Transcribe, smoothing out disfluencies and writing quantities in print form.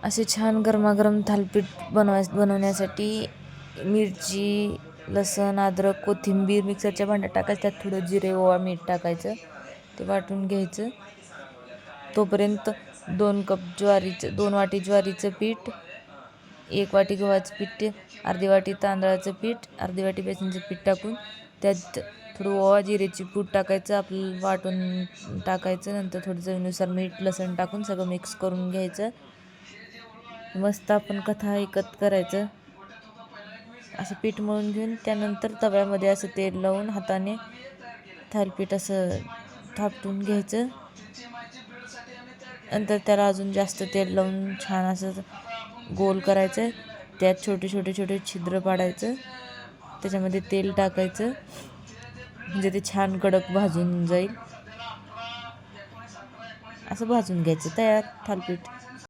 असे छान गरमागरम थालीपीठ बनवण्यासाठी मिरची, लसूण, अद्रक, कोथिंबीर मिक्सरच्या भांड्यात टाकायचं. त्यात थोडं जिरे, ओवा, मीठ टाकायचं. ते वाटून घ्यायचं. तोपर्यंत 2 वाटी ज्वारीचं पीठ, 1 वाटी गव्हाचं पीठ, अर्धी वाटी तांदळाचं पीठ, अर्धी वाटी बेसनचं पीठ टाकून त्यात थोडं ओवा, जिरेची पूड टाकायचं. आपलं वाटून टाकायचं. नंतर थोडं चवीनुसार मीठ, लसूण टाकून सगळं मिक्स करून घ्यायचं. मस्त आपण कथा ऐकत करायचं. असं पीठ मळून घेऊन त्यानंतर तव्यामध्ये असं तेल लावून हाताने थालीपीठ असं थापटून घ्यायचं. नंतर त्याला अजून जास्त तेल लावून छान असं गोल करायचं. त्यात छोटे छोटे छोटे छिद्र पाडायचं. त्याच्यामध्ये तेल टाकायचं म्हणजे ते छान कडक भाजून जाईल. असं भाजून घ्यायचं. तयार थालीपीठ.